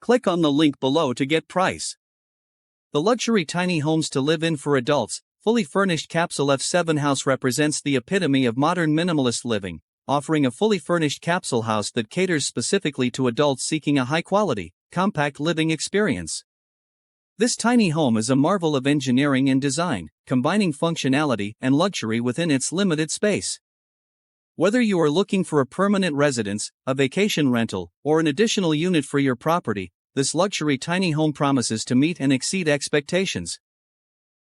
Click on the link below to get price. The luxury tiny homes to live in for adults, fully furnished Capsule-F7 house represents the epitome of modern minimalist living, offering a fully furnished capsule house that caters specifically to adults seeking a high-quality, compact living experience. This tiny home is a marvel of engineering and design, combining functionality and luxury within its limited space. Whether you are looking for a permanent residence, a vacation rental, or an additional unit for your property, this luxury tiny home promises to meet and exceed expectations.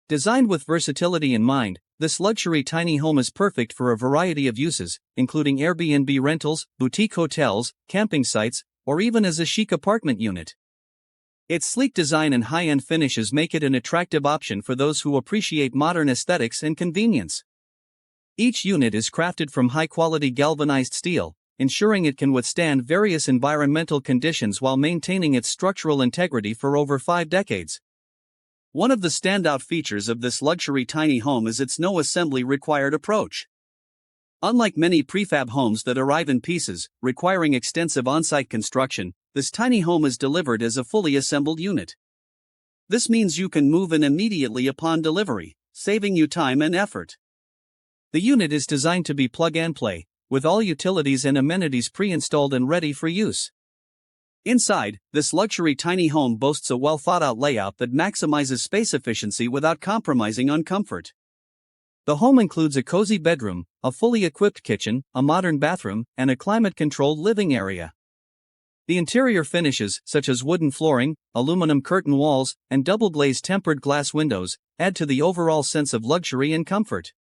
Designed with versatility in mind, this luxury tiny home is perfect for a variety of uses, including Airbnb rentals, boutique hotels, camping sites, or even as a chic apartment unit. Its sleek design and high-end finishes make it an attractive option for those who appreciate modern aesthetics and convenience. Each unit is crafted from high-quality galvanized steel, ensuring it can withstand various environmental conditions while maintaining its structural integrity for over 5 decades. One of the standout features of this luxury tiny home is its no assembly required approach. Unlike many prefab homes that arrive in pieces, requiring extensive on-site construction, this tiny home is delivered as a fully assembled unit. This means you can move in immediately upon delivery, saving you time and effort. The unit is designed to be plug-and-play, with all utilities and amenities pre-installed and ready for use. Inside, this luxury tiny home boasts a well-thought-out layout that maximizes space efficiency without compromising on comfort. The home includes a cozy bedroom, a fully equipped kitchen, a modern bathroom, and a climate-controlled living area. The interior finishes, such as wooden flooring, aluminum curtain walls, and double-glazed tempered glass windows, add to the overall sense of luxury and comfort.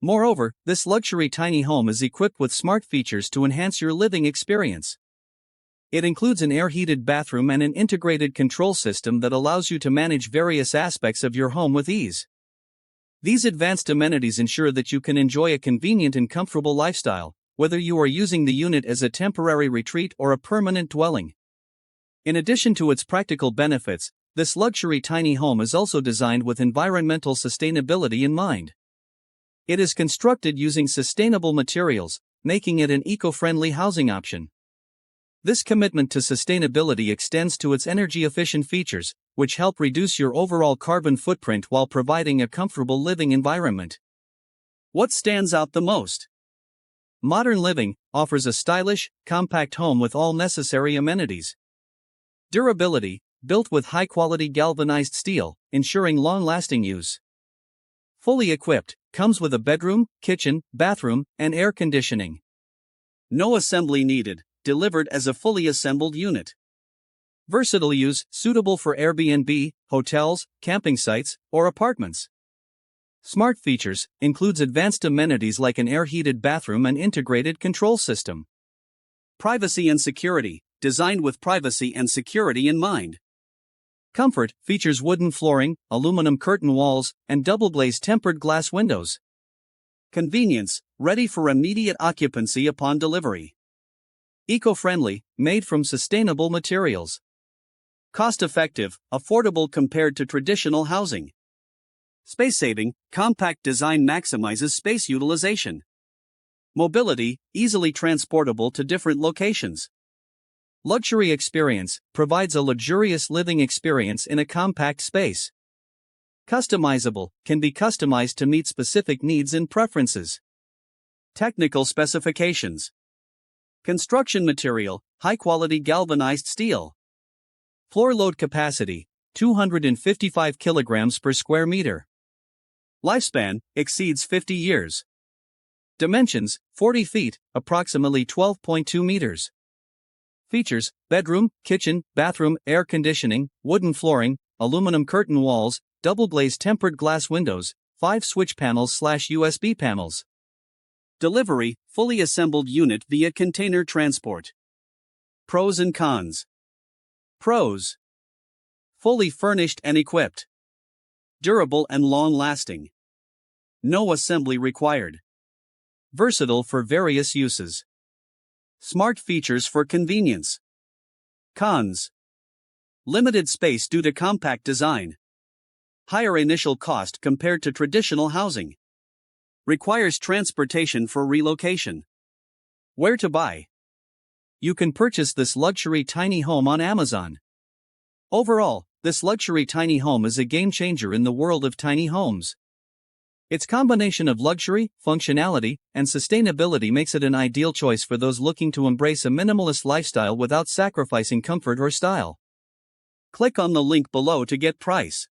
Moreover, this luxury tiny home is equipped with smart features to enhance your living experience. It includes an air-heated bathroom and an integrated control system that allows you to manage various aspects of your home with ease. These advanced amenities ensure that you can enjoy a convenient and comfortable lifestyle, whether you are using the unit as a temporary retreat or a permanent dwelling. In addition to its practical benefits, this luxury tiny home is also designed with environmental sustainability in mind. It is constructed using sustainable materials, making it an eco-friendly housing option. This commitment to sustainability extends to its energy-efficient features, which help reduce your overall carbon footprint while providing a comfortable living environment. What stands out the most? Modern Living offers a stylish, compact home with all necessary amenities. Durability, built with high-quality galvanized steel, ensuring long-lasting use. Fully equipped, comes with a bedroom, kitchen, bathroom, and air conditioning. No assembly needed, delivered as a fully assembled unit. Versatile use, suitable for Airbnb, hotels, camping sites, or apartments. Smart features, includes advanced amenities like an air-heated bathroom and integrated control system. Privacy and security, designed with privacy and security in mind. Comfort, features wooden flooring, aluminum curtain walls, and double-glazed tempered glass windows. Convenience, ready for immediate occupancy upon delivery. Eco-friendly, made from sustainable materials. Cost-effective, affordable compared to traditional housing. Space-saving, compact design maximizes space utilization. Mobility, easily transportable to different locations. Luxury experience, provides a luxurious living experience in a compact space. Customizable, can be customized to meet specific needs and preferences. Technical specifications. Construction material, high-quality galvanized steel. Floor load capacity, 255 kilograms per square meter. Lifespan, exceeds 50 years. Dimensions, 40 feet, approximately 12.2 meters. Features, bedroom, kitchen, bathroom, air conditioning, wooden flooring, aluminum curtain walls, double-glazed tempered glass windows, 5 switch panels/USB panels. Delivery, fully assembled unit via container transport. Pros and cons. Pros. Fully furnished and equipped. Durable and long-lasting. No assembly required. Versatile for various uses. Smart features for convenience. Cons. Limited space due to compact design. Higher initial cost compared to traditional housing. Requires transportation for relocation. Where to buy? You can purchase this luxury tiny home on Amazon. Overall, this luxury tiny home is a game changer in the world of tiny homes. Its combination of luxury, functionality, and sustainability makes it an ideal choice for those looking to embrace a minimalist lifestyle without sacrificing comfort or style. Click on the link below to get price.